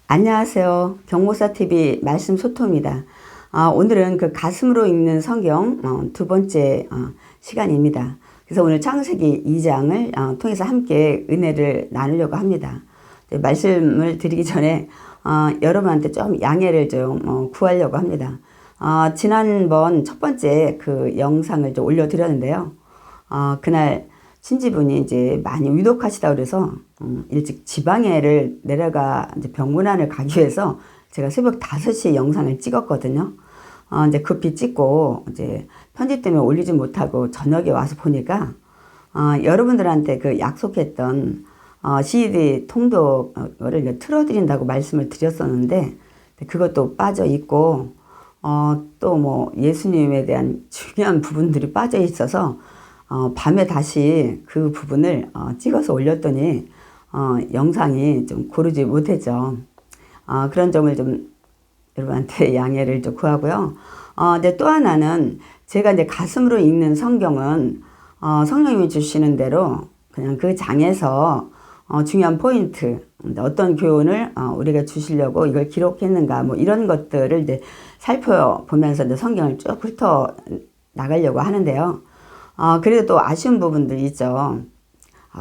안녕하세요. 경목사TV 말씀 소통입니다. 오늘은 그 가슴으로 읽는 성경 두 번째 시간입니다. 그래서 오늘 창세기 2장을 통해서 함께 은혜를 나누려고 합니다. 말씀을 드리기 전에 여러분한테 좀 양해를 좀 구하려고 합니다. 지난번 첫 번째 그 영상을 좀 올려드렸는데요. 그날 친지분이 이제 많이 위독하시다 그래서 일찍 지방에를 내려가 이제 병문안을 가기 위해서 제가 새벽 5시에 영상을 찍었거든요. 이제 급히 찍고 이제 편집 때문에 올리지 못하고 저녁에 와서 보니까 여러분들한테 그 약속했던 CD 통독을 틀어드린다고 말씀을 드렸었는데 그것도 빠져 있고 또 뭐 예수님에 대한 중요한 부분들이 빠져 있어서 밤에 다시 그 부분을 찍어서 올렸더니 영상이 좀 고르지 못했죠. 그런 점을 좀 여러분한테 양해를 좀 구하고요. 근데 또 하나는 제가 이제 가슴으로 읽는 성경은 성령님이 주시는 대로 그냥 그 장에서 중요한 포인트, 어떤 교훈을 우리가 주시려고 이걸 기록했는가 뭐 이런 것들을 이제 살펴보면서 이제 성경을 쭉 훑어 나가려고 하는데요. 그래도 또 아쉬운 부분들이 있죠.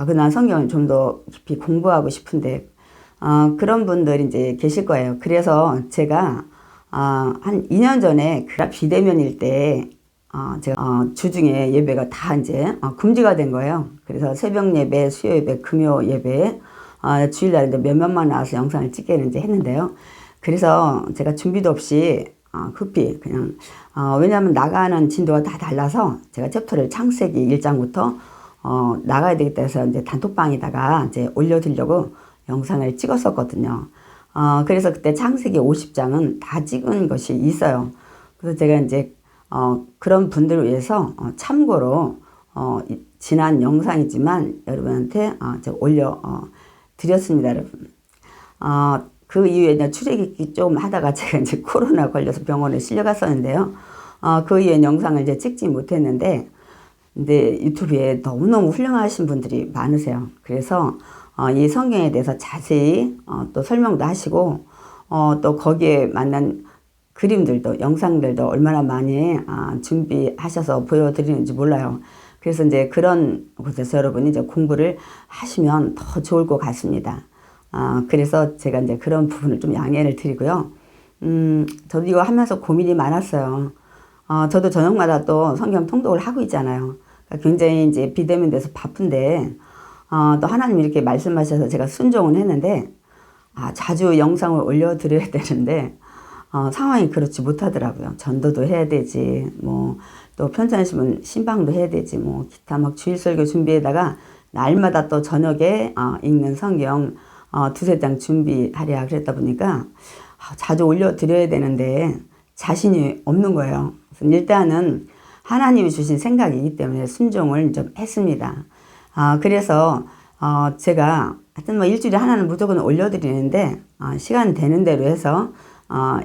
그난 성경을 좀 더 깊이 공부하고 싶은데, 그런 분들이 이제 계실 거예요. 그래서 제가, 한 2년 전에 그라 비대면일 때, 제가, 주중에 예배가 다 이제, 금지가 된 거예요. 그래서 새벽 예배, 수요 예배, 금요 예배, 주일날 이제 몇몇만 나와서 영상을 찍게 이제 했는데요. 그래서 제가 준비도 없이, 급히 그냥 왜냐하면 나가는 진도가 다 달라서 제가 챕터를 창세기 1장부터 나가야 되겠다 해서 이제 단톡방에다가 이제 올려드리려고 영상을 찍었었거든요. 그래서 그때 창세기 50장은 다 찍은 것이 있어요. 그래서 제가 이제 그런 분들을 위해서 참고로 지난 영상이지만 여러분한테 올려 드렸습니다, 여러분. 그 이후에 이제 출애굽기 좀 하다가 제가 이제 코로나 걸려서 병원에 실려갔었는데요. 그 이후에 영상을 이제 찍지 못했는데, 근데 유튜브에 너무너무 훌륭하신 분들이 많으세요. 그래서 이 성경에 대해서 자세히 또 설명도 하시고, 또 거기에 만난 그림들도, 영상들도 얼마나 많이 준비하셔서 보여드리는지 몰라요. 그래서 이제 그런 곳에서 여러분이 이제 공부를 하시면 더 좋을 것 같습니다. 그래서 제가 이제 그런 부분을 좀 양해를 드리고요. 저도 이거 하면서 고민이 많았어요. 저도 저녁마다 또 성경 통독을 하고 있잖아요. 그러니까 굉장히 이제 비대면 돼서 바쁜데, 또 하나님 이렇게 말씀하셔서 제가 순종은 했는데, 자주 영상을 올려드려야 되는데, 상황이 그렇지 못하더라고요. 전도도 해야 되지, 뭐, 또 편찬하시면 신방도 해야 되지, 뭐, 기타 막 주일설교 준비에다가 날마다 또 저녁에 읽는 성경, 두세 장 준비하랴 그랬다 보니까 자주 올려드려야 되는데 자신이 없는 거예요. 그래서 일단은 하나님이 주신 생각이기 때문에 순종을 좀 했습니다. 그래서 제가 하여튼 뭐 일주일에 하나는 무조건 올려드리는데 시간 되는 대로 해서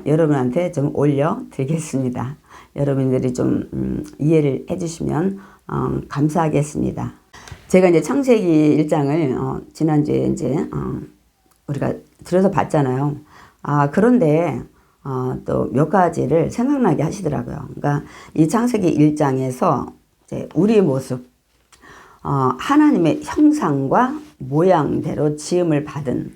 여러분한테 좀 올려드리겠습니다. 여러분들이 좀 이해를 해주시면 감사하겠습니다. 제가 이제 창세기 1장을 지난주에 이제 우리가 들어서 봤잖아요. 그런데 또 몇 가지를 생각나게 하시더라고요. 그러니까 이 창세기 1장에서 이제 우리의 모습, 하나님의 형상과 모양대로 지음을 받은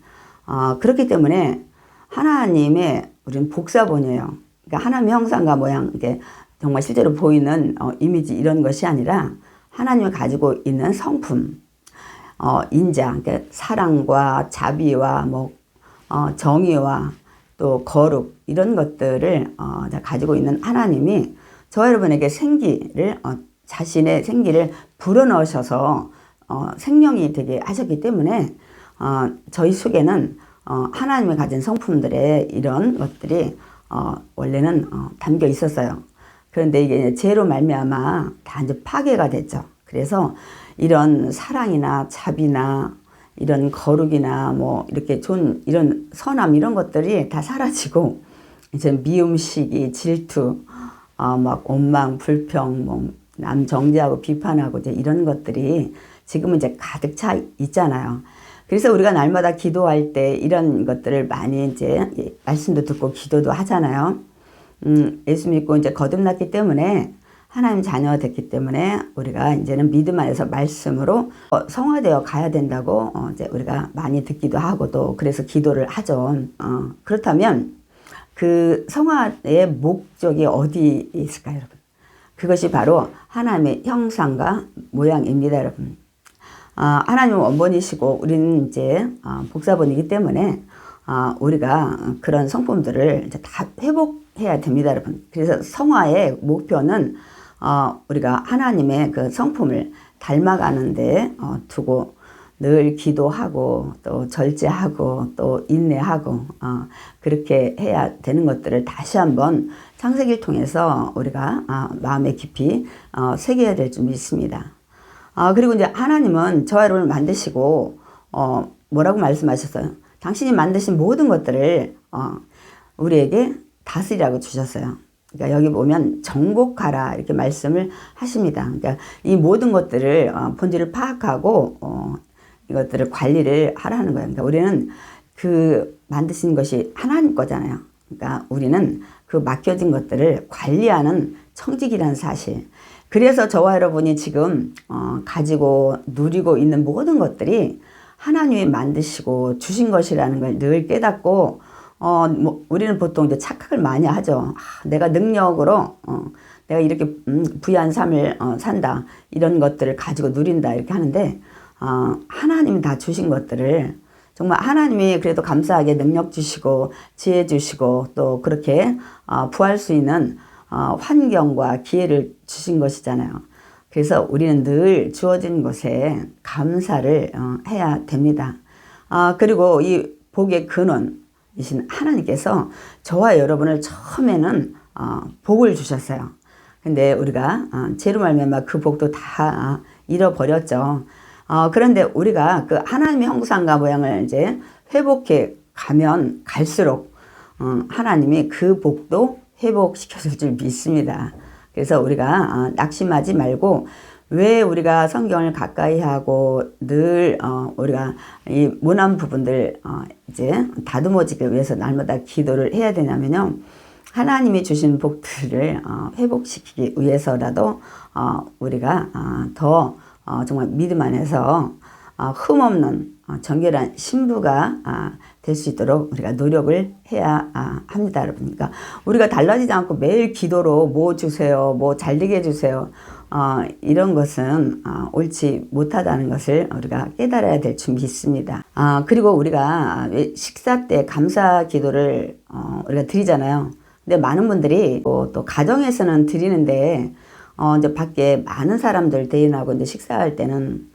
그렇기 때문에 하나님의 우리는 복사본이에요. 그러니까 하나님의 형상과 모양, 이게 정말 실제로 보이는 이미지 이런 것이 아니라 하나님이 가지고 있는 성품, 인자, 그러니까 사랑과 자비와 뭐 정의와 또 거룩 이런 것들을 가지고 있는 하나님이 저 여러분에게 생기를 자신의 생기를 불어넣으셔서 생명이 되게 하셨기 때문에 저희 속에는 하나님이 가진 성품들의 이런 것들이 원래는 담겨 있었어요. 그런데 이게 죄로 말미암아 다 이제 파괴가 됐죠. 그래서 이런 사랑이나 자비나 이런 거룩이나 뭐 이렇게 좋은 이런 선함 이런 것들이 다 사라지고 이제 미움시기, 질투, 막 원망, 불평, 뭐 남 정죄하고 비판하고 이제 이런 것들이 지금은 이제 가득 차 있잖아요. 그래서 우리가 날마다 기도할 때 이런 것들을 많이 이제 말씀도 듣고 기도도 하잖아요. 예수 믿고 이제 거듭났기 때문에 하나님 자녀가 됐기 때문에 우리가 이제는 믿음 안에서 말씀으로 성화되어 가야 된다고 이제 우리가 많이 듣기도 하고 또 그래서 기도를 하죠. 그렇다면 그 성화의 목적이 어디 있을까요, 여러분? 그것이 바로 하나님의 형상과 모양입니다, 여러분. 하나님은 원본이시고 우리는 이제 복사본이기 때문에 우리가 그런 성품들을 이제 다 회복해야 됩니다, 여러분. 그래서 성화의 목표는 우리가 하나님의 그 성품을 닮아가는데 두고 늘 기도하고 또 절제하고 또 인내하고 그렇게 해야 되는 것들을 다시 한번 창세기를 통해서 우리가 마음에 깊이 새겨야 될 줄 믿습니다. 그리고 이제 하나님은 저와 여러분을 만드시고 뭐라고 말씀하셨어요? 당신이 만드신 모든 것들을 우리에게 다스리라고 주셨어요. 그러니까 여기 보면 정복하라 이렇게 말씀을 하십니다. 그러니까 이 모든 것들을 본질을 파악하고 이것들을 관리를 하라는 거예요. 그러니까 우리는 그 만드신 것이 하나님 거잖아요. 그러니까 우리는 그 맡겨진 것들을 관리하는 청직이라는 사실. 그래서 저와 여러분이 지금 가지고 누리고 있는 모든 것들이 하나님이 만드시고 주신 것이라는 걸 늘 깨닫고 우리는 보통 이제 착각을 많이 하죠. 내가 능력으로 내가 이렇게 부유한 삶을 산다 이런 것들을 가지고 누린다 이렇게 하는데 하나님이 다 주신 것들을 정말 하나님이 그래도 감사하게 능력 주시고 지혜 주시고 또 그렇게 부할 수 있는 환경과 기회를 주신 것이잖아요. 그래서 우리는 늘 주어진 것에 감사를 해야 됩니다. 그리고 이 복의 근원이신 하나님께서 저와 여러분을 처음에는 복을 주셨어요. 근데 우리가 죄로 말미암아 그 복도 다 잃어버렸죠. 그런데 우리가 그 하나님의 형상과 모양을 이제 회복해 가면 갈수록 하나님이 그 복도 회복시켜줄 줄 믿습니다. 그래서 우리가 낙심하지 말고 왜 우리가 성경을 가까이 하고 늘 우리가 이 모난 부분들 이제 다듬어지기 위해서 날마다 기도를 해야 되냐면요. 하나님이 주신 복들을 회복시키기 위해서라도 우리가 더 정말 믿음 안에서 흠없는 정결한 신부가 될 수 있도록 우리가 노력을 해야 합니다, 여러분. 그러니까 우리가 달라지지 않고 매일 기도로 뭐 주세요, 뭐 잘되게 해주세요. 이런 것은 옳지 못하다는 것을 우리가 깨달아야 될 줄 믿습니다. 그리고 우리가 식사 때 감사 기도를 우리가 드리잖아요. 근데 많은 분들이 또 가정에서는 드리는데 이제 밖에 많은 사람들 대인하고 이제 식사할 때는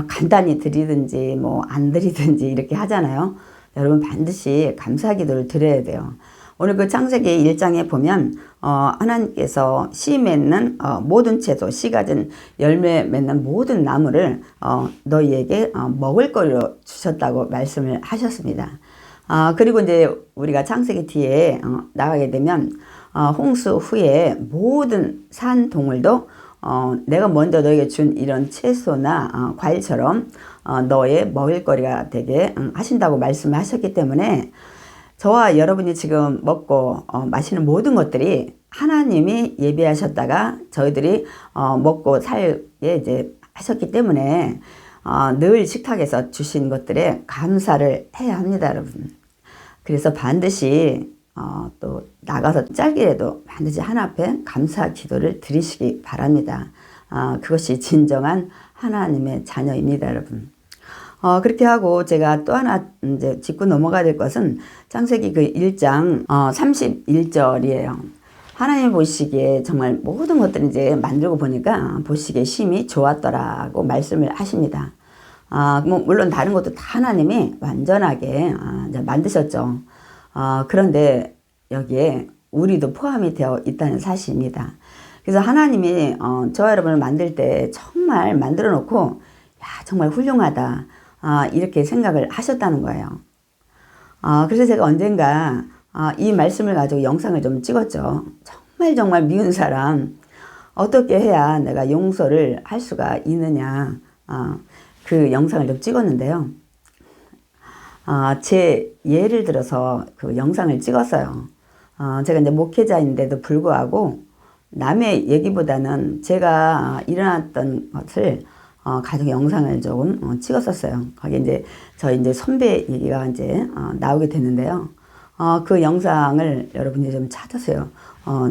간단히 드리든지 뭐 안 드리든지 이렇게 하잖아요. 여러분 반드시 감사 기도를 드려야 돼요. 오늘 그 창세기 1장에 보면 하나님께서 씨 맺는 모든 채소, 씨 가진 열매 맺는 모든 나무를 너희에게 먹을 거리로 주셨다고 말씀을 하셨습니다. 그리고 이제 우리가 창세기 뒤에 나가게 되면 홍수 후에 모든 산 동물도 내가 먼저 너에게 준 이런 채소나 과일처럼 너의 먹을거리가 되게 하신다고 말씀하셨기 때문에 저와 여러분이 지금 먹고 마시는 모든 것들이 하나님이 예비하셨다가 저희들이 먹고 살게 이제 하셨기 때문에 늘 식탁에서 주신 것들에 감사를 해야 합니다, 여러분. 그래서 반드시 또 나가서 짧게라도 반드시 하나 앞에 감사 기도를 드리시기 바랍니다. 그것이 진정한 하나님의 자녀입니다, 여러분. 그렇게 하고 제가 또 하나 이제 짚고 넘어가야 될 것은 창세기 그 1장 31절이에요. 하나님 보시기에 정말 모든 것들을 이제 만들고 보니까 보시기에 심히 좋았더라고 말씀을 하십니다. 뭐 물론 다른 것도 다 하나님이 완전하게 이제 만드셨죠. 그런데 여기에 우리도 포함이 되어 있다는 사실입니다. 그래서 하나님이 저와 여러분을 만들 때 정말 만들어 놓고 야 정말 훌륭하다 이렇게 생각을 하셨다는 거예요. 그래서 제가 언젠가 이 말씀을 가지고 영상을 좀 찍었죠. 정말 미운 사람 어떻게 해야 내가 용서를 할 수가 있느냐 그 영상을 좀 찍었는데요. 제 예를 들어서 그 영상을 찍었어요. 제가 이제 목회자인데도 불구하고 남의 얘기보다는 제가 일어났던 것을 가족 영상을 조금 찍었었어요. 거기에 이제 저희 이제 선배 얘기가 이제 나오게 됐는데요. 그 영상을 여러분이 좀 찾으세요.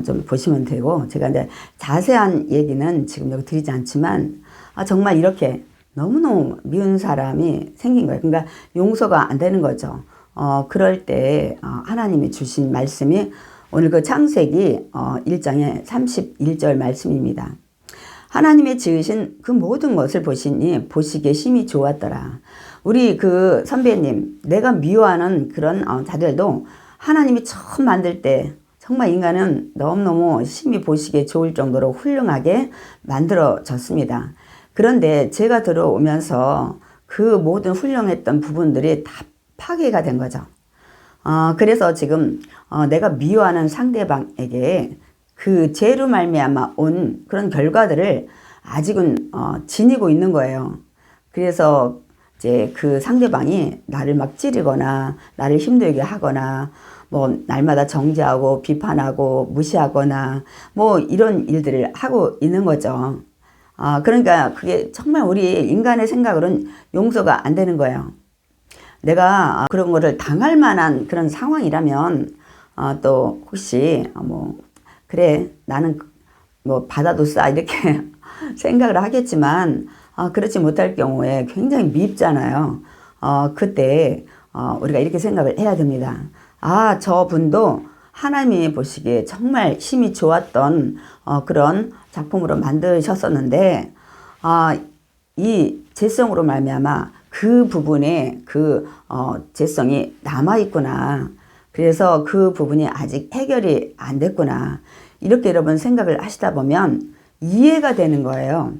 좀 보시면 되고, 제가 이제 자세한 얘기는 지금 여기 드리지 않지만, 정말 이렇게 너무너무 미운 사람이 생긴 거예요. 그러니까 용서가 안 되는 거죠. 그럴 때 하나님이 주신 말씀이 오늘 그 창세기 1장의 31절 말씀입니다. 하나님의 지으신 그 모든 것을 보시니 보시기에 심히 좋았더라. 우리 그 선배님, 내가 미워하는 그런 자들도 하나님이 처음 만들 때 정말 인간은 너무너무 심히 보시기에 좋을 정도로 훌륭하게 만들어졌습니다. 그런데 제가 들어오면서 그 모든 훌륭했던 부분들이 다 파괴가 된 거죠. 그래서 지금 내가 미워하는 상대방에게 그 죄로 말미암아 온 그런 결과들을 아직은 지니고 있는 거예요. 그래서 이제 그 상대방이 나를 막 찌르거나 나를 힘들게 하거나 뭐 날마다 정죄하고 비판하고 무시하거나 뭐 이런 일들을 하고 있는 거죠. 그러니까 그게 정말 우리 인간의 생각으로는 용서가 안 되는 거예요. 내가 그런 거를 당할 만한 그런 상황이라면 또 혹시 뭐 그래 나는 뭐 받아도 싸 이렇게 생각을 하겠지만 그렇지 못할 경우에 굉장히 밉잖아요. 그때 우리가 이렇게 생각을 해야 됩니다. 저분도 하나님이 보시기에 정말 힘이 좋았던 그런 작품으로 만드셨었는데 이 죄성으로 말미암아 그 부분에 그 죄성이 남아있구나. 그래서 그 부분이 아직 해결이 안 됐구나. 이렇게 여러분 생각을 하시다 보면 이해가 되는 거예요.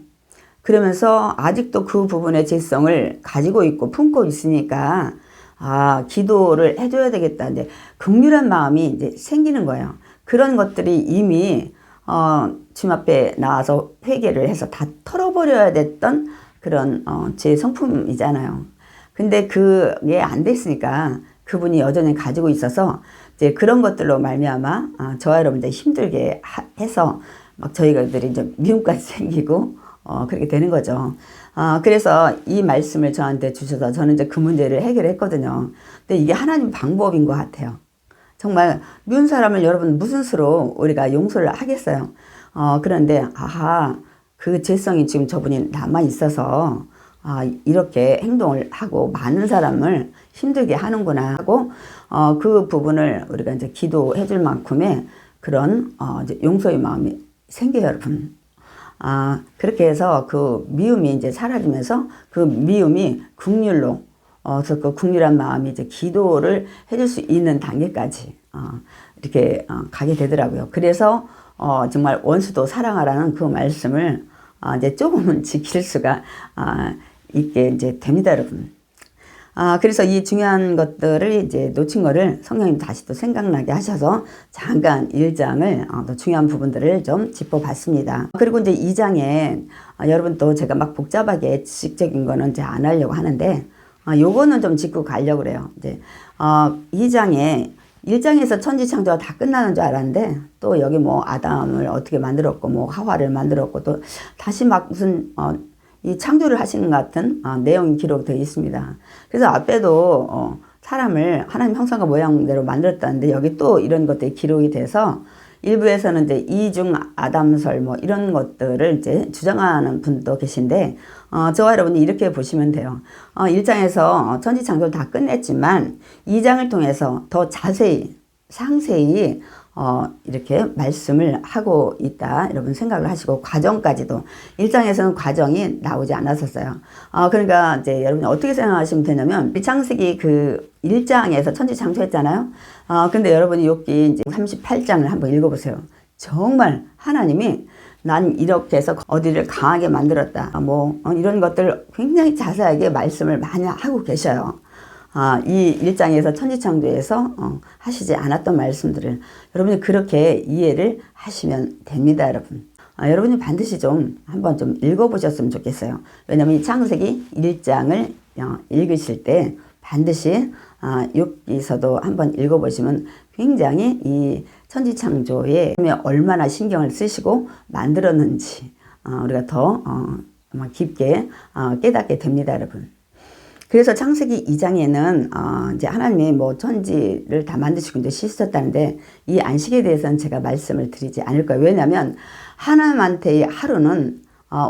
그러면서 아직도 그 부분의 죄성을 가지고 있고 품고 있으니까 기도를 해줘야 되겠다. 이제 긍휼한 마음이 이제 생기는 거예요. 그런 것들이 이미 주님 앞에 나와서 회개를 해서 다 털어버려야 됐던 그런 제 성품이잖아요. 근데 그게 안 됐으니까 그분이 여전히 가지고 있어서 이제 그런 것들로 말미암아 저와 여러분들 힘들게 해서 막 저희들이 이제 미움까지 생기고 그렇게 되는 거죠. 그래서 이 말씀을 저한테 주셔서 저는 이제 그 문제를 해결했거든요. 근데 이게 하나님 방법인 것 같아요. 정말 미운 사람을 여러분 무슨 수로 우리가 용서를 하겠어요. 그런데 그 죄성이 지금 저분이 남아 있어서 이렇게 행동을 하고 많은 사람을 힘들게 하는구나 하고 그 부분을 우리가 이제 기도해 줄 만큼의 그런 이제 용서의 마음이 생겨요, 여러분. 그렇게 해서 그 미움이 이제 사라지면서 그 미움이 긍휼로 그래서 그 긍휼한 마음이 이제 기도를 해줄 수 있는 단계까지 이렇게 가게 되더라고요. 그래서 정말 원수도 사랑하라는 그 말씀을 이제 조금은 지킬 수가 있게 이제 됩니다, 여러분. 그래서 이 중요한 것들을 이제 놓친 거를 성령님 다시 또 생각나게 하셔서 잠깐 1장을 또 중요한 부분들을 좀 짚어봤습니다. 그리고 이제 2장에 여러분 또 제가 막 복잡하게 지식적인 거는 이제 안 하려고 하는데 요거는 좀 짚고 가려고 그래요. 이제 2장에 1장에서 천지 창조가 다 끝나는 줄 알았는데 또 여기 뭐 아담을 어떻게 만들었고 뭐 하와를 만들었고 또 다시 막 무슨 이 창조를 하시는 것 같은 내용이 기록되어 있습니다. 그래서 앞에도 사람을 하나님 형상과 모양대로 만들었다는데 여기 또 이런 것들이 기록이 돼서 일부에서는 이제 이중 아담설 뭐 이런 것들을 이제 주장하는 분도 계신데 저와 여러분이 이렇게 보시면 돼요. 1장에서 천지 창조를 다 끝냈지만 2장을 통해서 더 자세히 상세히 이렇게 말씀을 하고 있다. 여러분 생각을 하시고 과정까지도 1장에서는 과정이 나오지 않았었어요. 그러니까 이제 여러분이 어떻게 생각하시면 되냐면 창세기 그 1장에서 천지 창조했잖아요. 근데 여러분이 여기 이제 38장을 한번 읽어보세요. 정말 하나님이 난 이렇게 해서 어디를 강하게 만들었다. 뭐 이런 것들 굉장히 자세하게 말씀을 많이 하고 계셔요. 이 1장에서 천지창조에서 하시지 않았던 말씀들을 여러분이 그렇게 이해를 하시면 됩니다, 여러분. 여러분이 반드시 좀 한번 좀 읽어보셨으면 좋겠어요. 왜냐하면 이 창세기 1장을 읽으실 때 반드시 욥기서도 한번 읽어보시면 굉장히 이 천지창조에 얼마나 신경을 쓰시고 만들었는지 우리가 더 깊게 깨닫게 됩니다, 여러분. 그래서 창세기 2장에는 이제 하나님이 뭐 천지를 다 만드시고 이제 쉬셨다는데 이 안식에 대해서는 제가 말씀을 드리지 않을 거예요. 왜냐하면 하나님한테의 하루는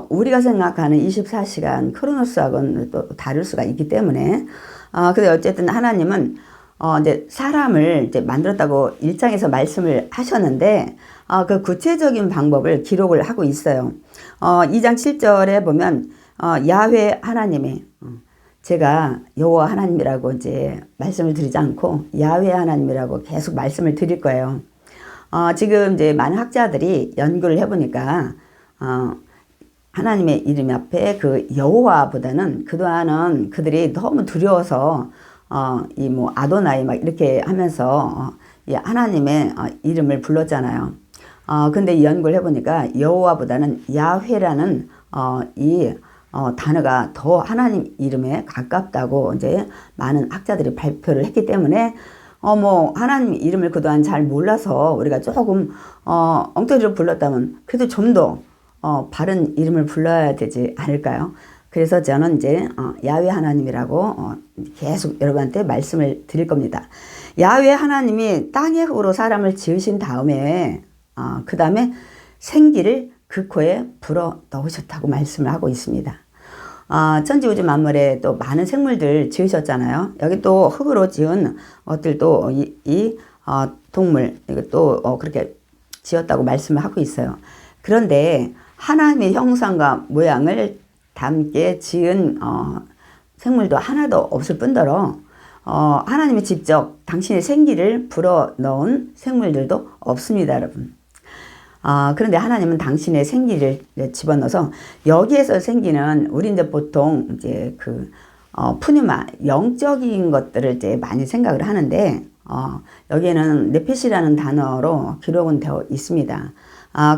우리가 생각하는 24시간 크로노스하고는 또 다를 수가 있기 때문에 근데 어쨌든 하나님은 이제 사람을 이제 만들었다고 1장에서 말씀을 하셨는데 그 구체적인 방법을 기록을 하고 있어요. 2장 7절에 보면 야훼 하나님이 제가 여호와 하나님이라고 이제 말씀을 드리지 않고 야훼 하나님이라고 계속 말씀을 드릴 거예요. 지금 이제 많은 학자들이 연구를 해보니까 하나님의 이름 앞에 그 여호와보다는 그동안은 그들이 너무 두려워서 이 뭐 아도나이 막 이렇게 하면서 이 하나님의 이름을 불렀잖아요. 근데 이 연구를 해보니까 여호와보다는 야훼라는 이 단어가 더 하나님 이름에 가깝다고 이제 많은 학자들이 발표를 했기 때문에 뭐 하나님 이름을 그동안 잘 몰라서 우리가 조금 엉터리로 불렀다면 그래도 좀 더 바른 이름을 불러야 되지 않을까요? 그래서 저는 이제 야훼 하나님이라고 계속 여러분한테 말씀을 드릴 겁니다. 야훼 하나님이 땅의 흙으로 사람을 지으신 다음에 그 다음에 생기를 그 코에 불어 넣으셨다고 말씀을 하고 있습니다. 천지우주 만물에 또 많은 생물들 지으셨잖아요. 여기 또 흙으로 지은 것들도 이 동물 이것도 그렇게 지었다고 말씀을 하고 있어요. 그런데 하나님의 형상과 모양을 담게 지은 생물도 하나도 없을 뿐더러 하나님이 직접 당신의 생기를 불어넣은 생물들도 없습니다, 여러분. 그런데 하나님은 당신의 생기를 집어넣어서 여기에서 생기는 우리 이제 보통 이제 그 푸뉴마 영적인 것들을 이제 많이 생각을 하는데 여기에는 네페시라는 단어로 기록은 되어 있습니다.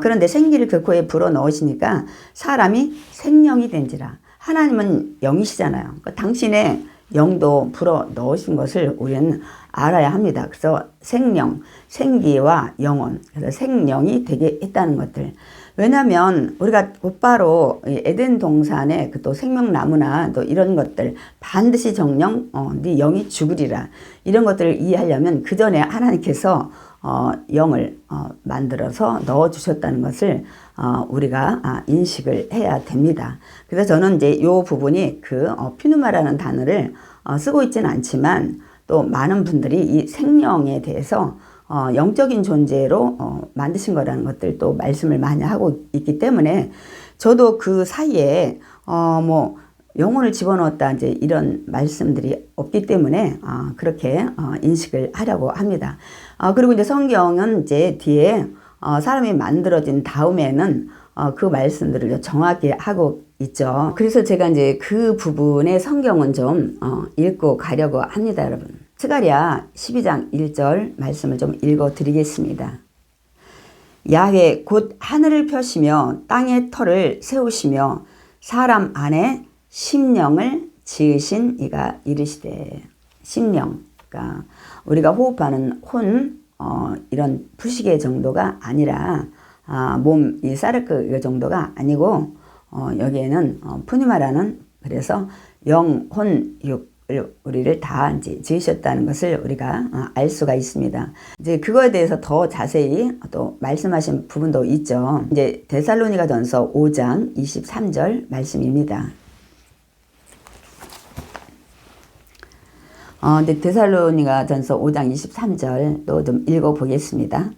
그런데 생기를 그 코에 불어 넣으시니까 사람이 생명이 된지라. 하나님은 영이시잖아요. 그러니까 당신의 영도 불어 넣으신 것을 우리는 알아야 합니다. 그래서 생명, 생기와 영혼, 그래서 생명이 되게 했다는 것들. 왜냐하면 우리가 곧바로 에덴 동산에 또 생명나무나 또 이런 것들 반드시 정령 네 영이 죽으리라 이런 것들을 이해하려면 그 전에 하나님께서 영을 만들어서 넣어주셨다는 것을 우리가 인식을 해야 됩니다. 그래서 저는 이제 이 부분이 그 피누마라는 단어를 쓰고 있지는 않지만 또 많은 분들이 이 생명에 대해서 영적인 존재로 만드신 거라는 것들 또 말씀을 많이 하고 있기 때문에 저도 그 사이에 뭐 영혼을 집어넣었다 이제 이런 말씀들이 없기 때문에 그렇게 인식을 하려고 합니다. 그리고 이제 성경은 이제 뒤에 사람이 만들어진 다음에는 그 말씀들을 정확히 하고 있죠. 그래서 제가 이제 그 부분의 성경은 좀 읽고 가려고 합니다, 여러분. 스가랴 12장 1절 말씀을 좀 읽어 드리겠습니다. 야훼 곧 하늘을 펴시며 땅의 터를 세우시며 사람 안에 심령을 지으신 이가 이르시되. 심령, 그러니까 우리가 호흡하는 혼 이런 부식의 정도가 아니라 몸 이 사르크 이 정도가 아니고 여기에는 푸니마라는 그래서 영, 혼, 육 우리를 다 이제 지으셨다는 것을 우리가 알 수가 있습니다. 이제 그거에 대해서 더 자세히 또 말씀하신 부분도 있죠. 이제 데살로니가전서 5장 23절 말씀입니다. 근데 데살로니가전서 5장 23절도 좀 읽어보겠습니다.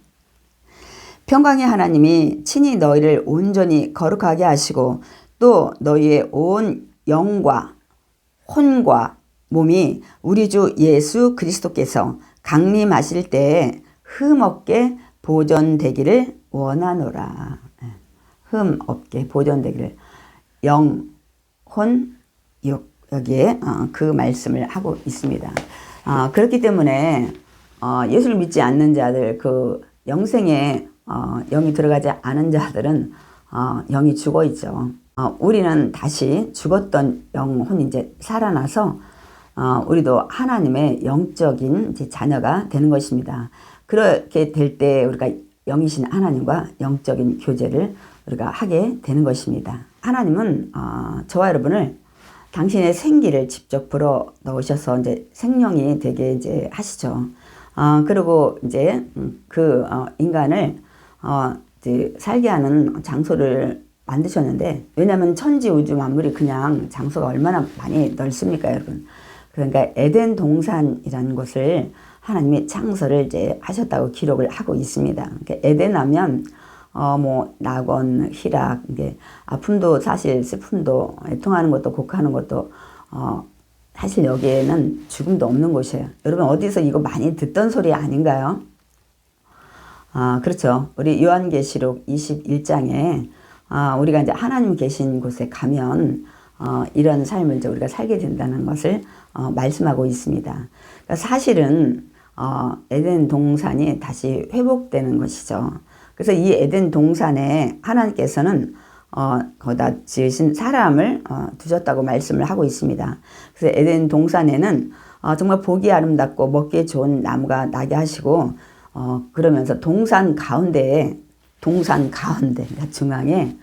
평강의 하나님이 친히 너희를 온전히 거룩하게 하시고 또 너희의 온 영과 혼과 몸이 우리 주 예수 그리스도께서 강림하실 때에 흠없게 보존되기를 원하노라. 흠없게 보존되기를. 영, 혼, 육 여기에 그 말씀을 하고 있습니다. 그렇기 때문에 예수를 믿지 않는 자들 그 영생에 영이 들어가지 않은 자들은 영이 죽어 있죠. 우리는 다시 죽었던 영혼이 이제 살아나서 우리도 하나님의 영적인 이제 자녀가 되는 것입니다. 그렇게 될 때 우리가 영이신 하나님과 영적인 교제를 우리가 하게 되는 것입니다. 하나님은 저와 여러분을 당신의 생기를 직접 불어 넣으셔서 이제 생명이 되게 이제 하시죠. 그리고 이제 인간을 이제 살게 하는 장소를 만드셨는데, 왜냐하면 천지 우주 만물이 그냥 장소가 얼마나 많이 넓습니까, 여러분? 그러니까 에덴 동산이라는 곳을 하나님이 창설을 이제 하셨다고 기록을 하고 있습니다. 그러니까 에덴 하면 뭐 낙원, 희락, 이게 아픔도 사실 슬픔도 애통하는 것도 곡하는 것도 사실 여기에는 죽음도 없는 곳이에요. 여러분 어디서 이거 많이 듣던 소리 아닌가요? 그렇죠. 우리 요한계시록 21장에 우리가 이제 하나님 계신 곳에 가면 이런 삶을 이제 우리가 살게 된다는 것을 말씀하고 있습니다. 그러니까 사실은 에덴 동산이 다시 회복되는 것이죠. 그래서 이 에덴 동산에 하나님께서는 거기다 지으신 사람을 두셨다고 말씀을 하고 있습니다. 그래서 에덴 동산에는 정말 보기 아름답고 먹기에 좋은 나무가 나게 하시고 그러면서 동산 가운데 그러니까 중앙에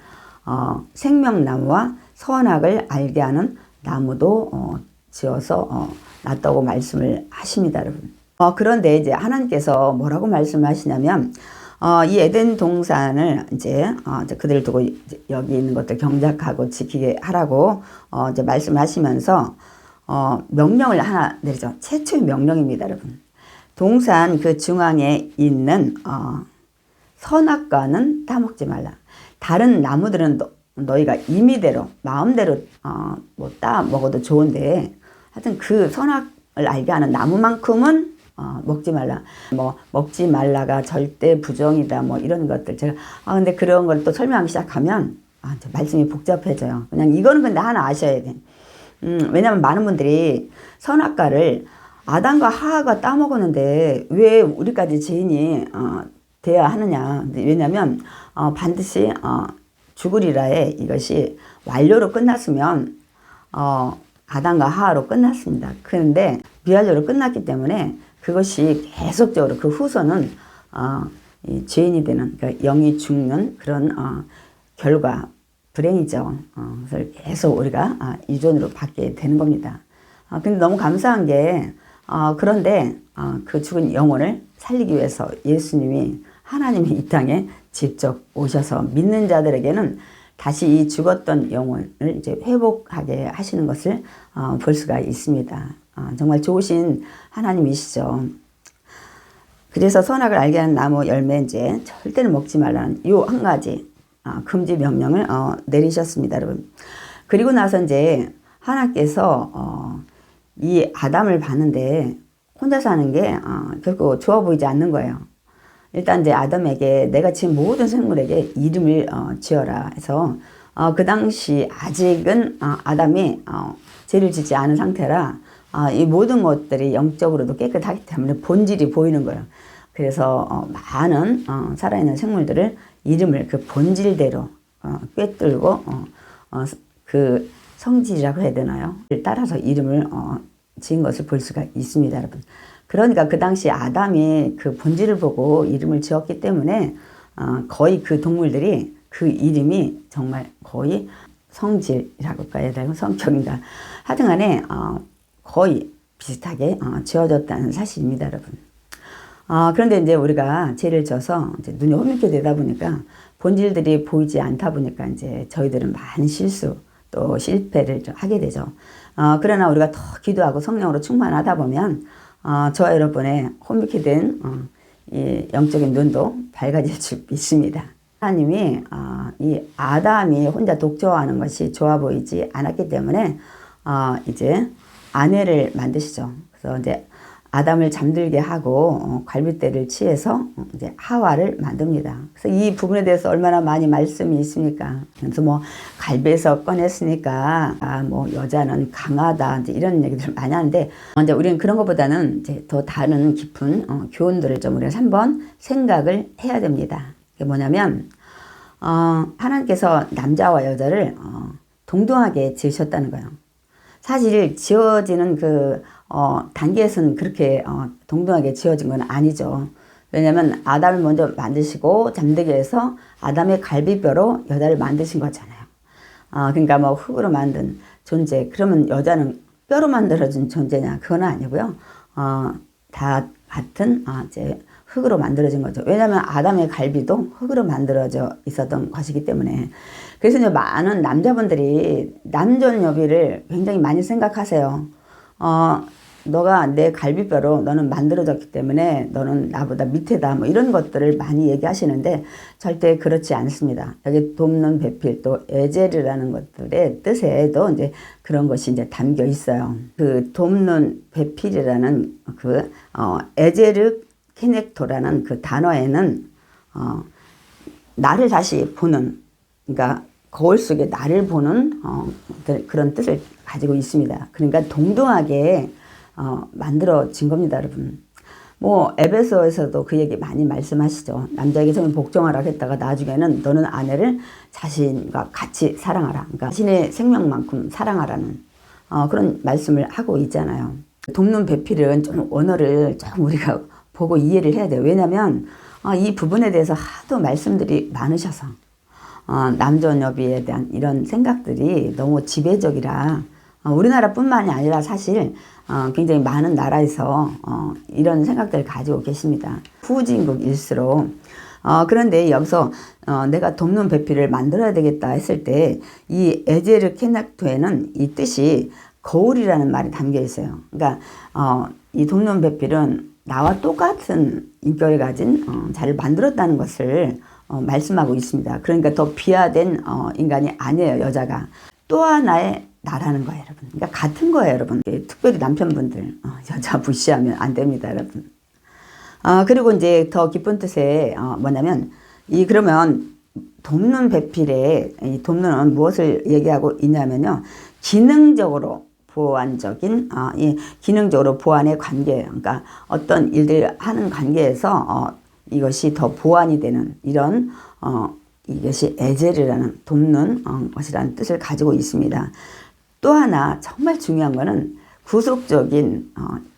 생명나무와 선악을 알게 하는 나무도 지어서 놨다고 말씀을 하십니다, 여러분. 그런데 이제 하나님께서 뭐라고 말씀하시냐면 이 에덴 동산을 이제 그들을 두고 이제 여기 있는 것들 경작하고 지키게 하라고 이제 말씀하시면서 명령을 하나 내리죠. 최초의 명령입니다, 여러분. 동산 그 중앙에 있는 선악과는 따먹지 말라. 다른 나무들은 너희가 임의대로 마음대로 뭐 따 먹어도 좋은데 하여튼 그 선악을 알게 하는 나무만큼은 먹지 말라. 뭐 먹지 말라가 절대 부정이다. 뭐 이런 것들 제가 근데 그런 걸 또 설명하기 시작하면 말씀이 복잡해져요. 그냥 이거는 근데 하나 아셔야 돼. 왜냐면 많은 분들이 선악과를 아담과 하와가 따먹었는데 왜 우리까지 죄인이 돼야 하느냐. 왜냐면 반드시 죽으리라에 이것이 완료로 끝났으면 아담과 하와로 끝났습니다. 그런데 비완료로 끝났기 때문에 그것이 계속적으로 그 후손은 이 죄인이 되는, 그러니까 영이 죽는 그런 결과, 불행이죠. 그래서 계속 우리가 유전으로 받게 되는 겁니다. 근데 너무 감사한 게 그런데 그 죽은 영혼을 살리기 위해서 예수님이 하나님이 이 땅에 직접 오셔서 믿는 자들에게는 다시 이 죽었던 영혼을 이제 회복하게 하시는 것을 볼 수가 있습니다. 정말 좋으신 하나님이시죠. 그래서 선악을 알게 하는 나무 열매 이제 절대로 먹지 말라는 요 한 가지 금지 명령을 내리셨습니다, 여러분. 그리고 나서 이제 하나님께서 이 아담을 봤는데 혼자 사는 게 결코 좋아 보이지 않는 거예요. 일단 이제 아담에게 내가 지금 모든 생물에게 이름을 지어라 해서 그 당시 아직은 아담이 죄를 짓지 않은 상태라 이 모든 것들이 영적으로도 깨끗하기 때문에 본질이 보이는 거예요. 그래서 많은 살아있는 생물들을 이름을 그 본질대로 꿰뚫고 그 성질이라고 해야 되나요? 따라서 이름을 지은 것을 볼 수가 있습니다, 여러분. 그러니까 그 당시 아담이 그 본질을 보고 이름을 지었기 때문에 거의 그 동물들이 그 이름이 정말 거의 성질이라고 해야 되나 성격인가 하여튼 간에 거의 비슷하게 지어졌다는 사실입니다, 여러분. 그런데 이제 우리가 죄를 져서 이제 눈이 흐릿게 되다 보니까 본질들이 보이지 않다 보니까 이제 저희들은 많은 실수 또 실패를 좀 하게 되죠. 그러나 우리가 더 기도하고 성령으로 충만하다 보면 저와 여러분의 혼미케 된 이 영적인 눈도 밝아질 수 있습니다. 하나님이 이 아담이 혼자 독초하는 것이 좋아 보이지 않았기 때문에 이제 아내를 만드시죠. 그래서 이제 아담을 잠들게 하고 갈빗대를 취해서 이제 하와를 만듭니다. 그래서 이 부분에 대해서 얼마나 많이 말씀이 있습니까? 그래서 뭐 갈비에서 꺼냈으니까 뭐 여자는 강하다 이제 이런 얘기들을 많이 하는데 이제 우리는 그런 것보다는 이제 더 다른 깊은 교훈들을 좀 우리가 한번 생각을 해야 됩니다. 그게 뭐냐면 하나님께서 남자와 여자를 동등하게 지으셨다는 거예요. 사실 지어지는 단계에서는 그렇게 동등하게 지어진 건 아니죠. 왜냐면 아담을 먼저 만드시고 잠들게 해서 아담의 갈비뼈로 여자를 만드신 거잖아요. 그러니까 뭐 흙으로 만든 존재. 그러면 여자는 뼈로 만들어진 존재냐? 그건 아니고요. 다 같은 이제 흙으로 만들어진 거죠. 왜냐하면 아담의 갈비도 흙으로 만들어져 있었던 것이기 때문에. 그래서 이제 많은 남자분들이 남존여비를 굉장히 많이 생각하세요. 너가 내 갈비뼈로 너는 만들어졌기 때문에 너는 나보다 밑에다 뭐 이런 것들을 많이 얘기하시는데 절대 그렇지 않습니다. 여기 돕는 배필 또 에젤이라는 것들의 뜻에도 이제 그런 것이 이제 담겨 있어요. 그 돕는 배필이라는 에제르 케넥토라는 그 단어에는 나를 다시 보는, 그러니까 거울 속에 나를 보는 그런 뜻을 가지고 있습니다. 그러니까 동등하게 만들어진 겁니다, 여러분. 뭐 에베소에서도 그 얘기 많이 말씀하시죠. 남자에게 좀 복종하라 했다가 나중에는 너는 아내를 자신과 같이 사랑하라. 그러니까 자신의 생명만큼 사랑하라는 그런 말씀을 하고 있잖아요. 돕는 배필은 좀 언어를 좀 우리가 보고 이해를 해야 돼요. 왜냐하면 이 부분에 대해서 하도 말씀들이 많으셔서 남존여비에 대한 이런 생각들이 너무 지배적이라 우리나라뿐만이 아니라 사실 굉장히 많은 나라에서 이런 생각들을 가지고 계십니다. 후진국일수록. 그런데 여기서 내가 돕는 배필을 만들어야 되겠다 했을 때 이 에제르 케낙토에는 이 뜻이 거울이라는 말이 담겨 있어요. 그러니까 이 돕는 배필은 나와 똑같은 인격을 가진 자를 만들었다는 것을 말씀하고 있습니다. 그러니까 더 비하된 인간이 아니에요, 여자가. 또 하나의 나라는 거예요, 여러분. 그러니까 같은 거예요, 여러분. 특별히 남편분들 여자 무시하면 안 됩니다, 여러분. 그리고 이제 더 깊은 뜻에 뭐냐면 그러면 돕는 배필에 이 돕는은 무엇을 얘기하고 있냐면요, 기능적으로 보완적인 기능적으로 보완의 관계, 그러니까 어떤 일들을 하는 관계에서 이것이 더 보완이 되는 이런 이것이 에젤이라는 돕는 것이라는 뜻을 가지고 있습니다. 또 하나 정말 중요한 거는 구속적인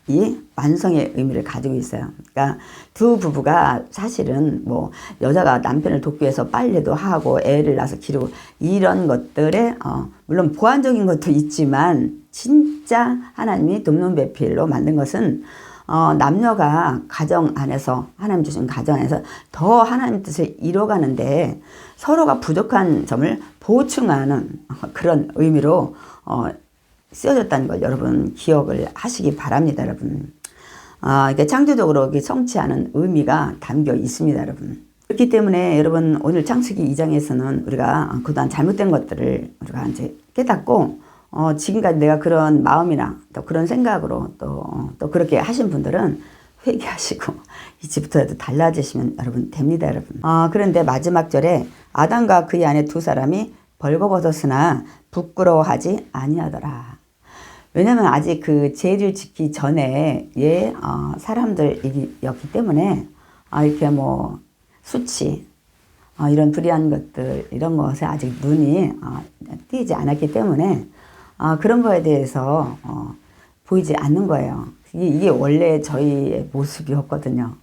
이 완성의 의미를 가지고 있어요. 그러니까 두 부부가 사실은 뭐 여자가 남편을 돕기 위해서 빨래도 하고 애를 낳아서 기르고 이런 것들에 물론 보완적인 것도 있지만 진짜 하나님이 돕는 배필로 만든 것은 남녀가 가정 안에서 하나님 주신 가정 안에서 더 하나님 뜻을 이뤄가는데 서로가 부족한 점을 보충하는 그런 의미로 쓰여졌다는 걸 여러분 기억을 하시기 바랍니다, 여러분. 이게 창조적으로 성취하는 의미가 담겨 있습니다, 여러분. 그렇기 때문에 여러분 오늘 창세기 2장에서는 우리가 그동안 잘못된 것들을 우리가 이제 깨닫고 지금까지 내가 그런 마음이나 또 그런 생각으로 또 그렇게 하신 분들은 회개하시고 이제부터라도 달라지시면 여러분 됩니다, 여러분. 그런데 마지막 절에 아담과 그의 아내 두 사람이 벌거벗었으나 부끄러워하지 아니하더라. 왜냐면 아직 그 죄를 짓기 전에 사람들이었기 때문에 이렇게 뭐 수치 이런 불의한 것들 이런 것에 아직 눈이 띄지 않았기 때문에 그런 거에 대해서 보이지 않는 거예요. 이게 원래 저희의 모습이었거든요.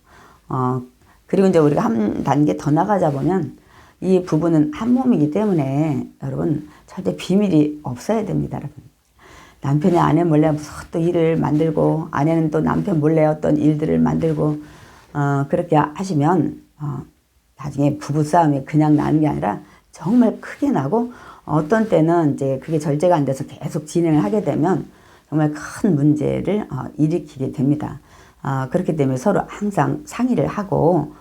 그리고 이제 우리가 한 단계 더 나가자 보면 이 부부는 한 몸이기 때문에 여러분 절대 비밀이 없어야 됩니다, 여러분. 남편이 아내 몰래 무슨 또 일을 만들고 아내는 또 남편 몰래 어떤 일들을 만들고 그렇게 하시면 나중에 부부싸움이 그냥 나는 게 아니라 정말 크게 나고 어떤 때는 이제 그게 절제가 안 돼서 계속 진행을 하게 되면 정말 큰 문제를 일으키게 됩니다. 그렇기 때문에 서로 항상 상의를 하고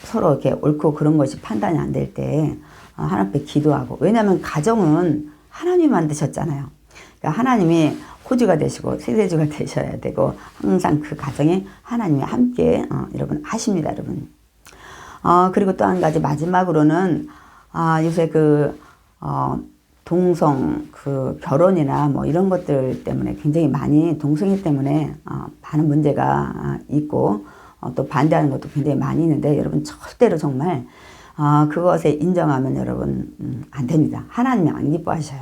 서로 이렇게 옳고 그런 것이 판단이 안 될 때 하나님 앞에 기도하고, 왜냐하면 가정은 하나님이 만드셨잖아요. 그러니까 하나님이 호주가 되시고 세대주가 되셔야 되고 항상 그 가정에 하나님이 함께 여러분 하십니다, 여러분. 그리고 또 한 가지 마지막으로는 요새 동성 결혼이나 뭐 이런 것들 때문에 굉장히 많이 동성애 때문에 많은 문제가 있고 또 반대하는 것도 굉장히 많이 있는데 여러분 절대로 정말 그것에 인정하면 여러분 안 됩니다. 하나님이 안 기뻐하셔요.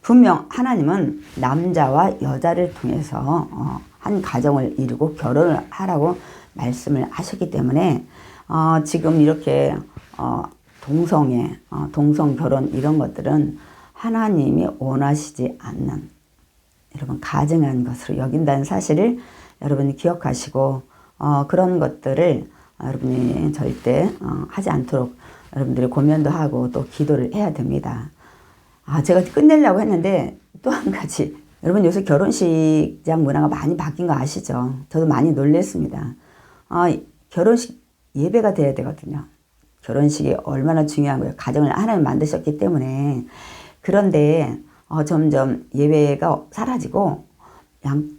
분명 하나님은 남자와 여자를 통해서 한 가정을 이루고 결혼을 하라고 말씀을 하셨기 때문에 지금 이렇게 동성애, 동성 결혼 이런 것들은 하나님이 원하시지 않는 여러분 가증한 것으로 여긴다는 사실을 여러분이 기억하시고 그런 것들을 여러분이 절대 하지 않도록 여러분들이 고면도 하고 또 기도를 해야 됩니다. 제가 끝내려고 했는데 또 한 가지 여러분 요새 결혼식장 문화가 많이 바뀐 거 아시죠? 저도 많이 놀랬습니다. 결혼식 예배가 돼야 되거든요. 결혼식이 얼마나 중요한 거예요. 가정을 하나님 만드셨기 때문에. 그런데 점점 예배가 사라지고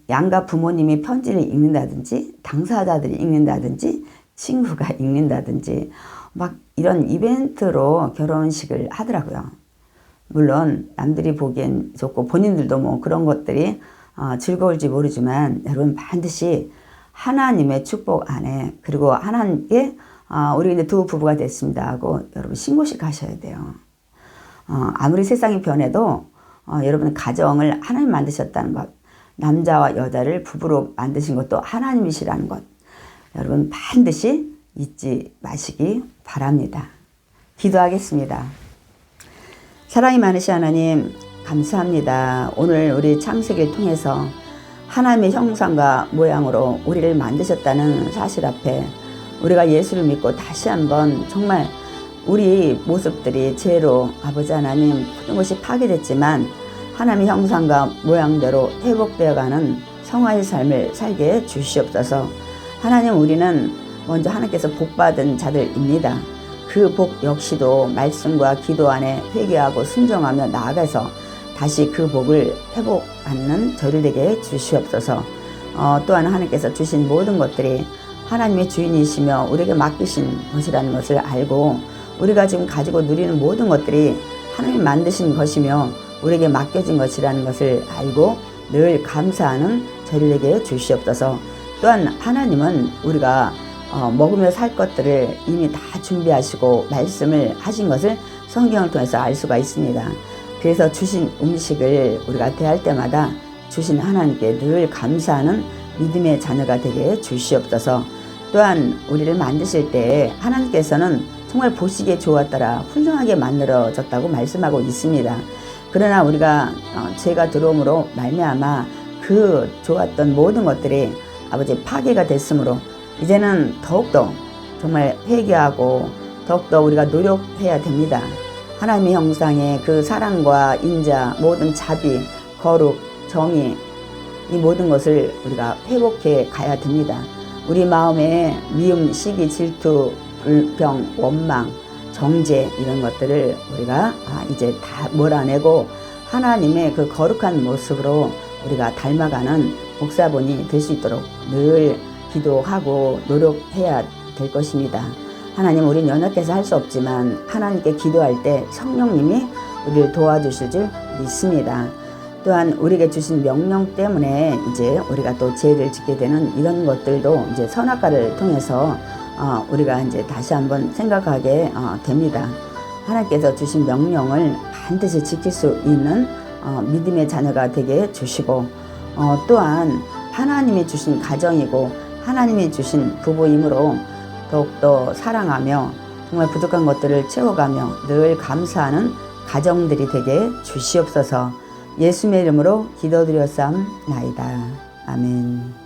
양가 부모님이 편지를 읽는다든지 당사자들이 읽는다든지 친구가 읽는다든지 막 이런 이벤트로 결혼식을 하더라고요. 물론 남들이 보기엔 좋고 본인들도 뭐 그런 것들이 즐거울지 모르지만 여러분 반드시 하나님의 축복 안에 그리고 하나님께 우리 이제 두 부부가 됐습니다 하고 여러분 신고식 하셔야 돼요. 아무리 세상이 변해도 여러분 가정을 하나님 만드셨다는 것, 남자와 여자를 부부로 만드신 것도 하나님이시라는 것 여러분 반드시 잊지 마시기 바랍니다. 기도하겠습니다. 사랑이 많으신 하나님 감사합니다. 오늘 우리 창세기를 통해서 하나님의 형상과 모양으로 우리를 만드셨다는 사실 앞에 우리가 예수를 믿고 다시 한번 정말 우리 모습들이 죄로 아버지 하나님 모든 것이 파괴됐지만 하나님의 형상과 모양대로 회복되어가는 성화의 삶을 살게 해 주시옵소서. 하나님 우리는 먼저 하나님께서 복받은 자들입니다. 그 복 역시도 말씀과 기도 안에 회개하고 순종하며 나아가서 다시 그 복을 회복하는 저를 되게 해 주시옵소서. 또한 하나님께서 주신 모든 것들이 하나님의 주인이시며 우리에게 맡기신 것이라는 것을 알고 우리가 지금 가지고 누리는 모든 것들이 하나님이 만드신 것이며 우리에게 맡겨진 것이라는 것을 알고 늘 감사하는 저를 되게 해 주시옵소서. 또한 하나님은 우리가 먹으며 살 것들을 이미 다 준비하시고 말씀을 하신 것을 성경을 통해서 알 수가 있습니다. 그래서 주신 음식을 우리가 대할 때마다 주신 하나님께 늘 감사하는 믿음의 자녀가 되게 해 주시옵소서. 또한 우리를 만드실 때 하나님께서는 정말 보시기에 좋았더라 훌륭하게 만들어졌다고 말씀하고 있습니다. 그러나 우리가 죄가 들어옴으로 말미암아 그 좋았던 모든 것들이 아버지 파괴가 됐으므로 이제는 더욱더 정말 회개하고 더욱더 우리가 노력해야 됩니다. 하나님의 형상의 그 사랑과 인자, 모든 자비, 거룩, 정의 이 모든 것을 우리가 회복해 가야 됩니다. 우리 마음에 미움, 시기, 질투, 불평, 원망, 정죄 이런 것들을 우리가 이제 다 몰아내고 하나님의 그 거룩한 모습으로 우리가 닮아가는 목사분이 될 수 있도록 늘 기도하고 노력해야 될 것입니다. 하나님 우리는 연약해서 할 수 없지만 하나님께 기도할 때 성령님이 우리를 도와주실 줄 믿습니다. 또한 우리에게 주신 명령 때문에 이제 우리가 또 죄를 짓게 되는 이런 것들도 이제 선악과를 통해서 우리가 이제 다시 한번 생각하게 됩니다. 하나님께서 주신 명령을 반드시 지킬 수 있는 믿음의 자녀가 되게 주시고 또한 하나님이 주신 가정이고 하나님이 주신 부부이므로 더욱더 사랑하며 정말 부족한 것들을 채워가며 늘 감사하는 가정들이 되게 주시옵소서. 예수의 이름으로 기도드렸사옵나이다. 아멘.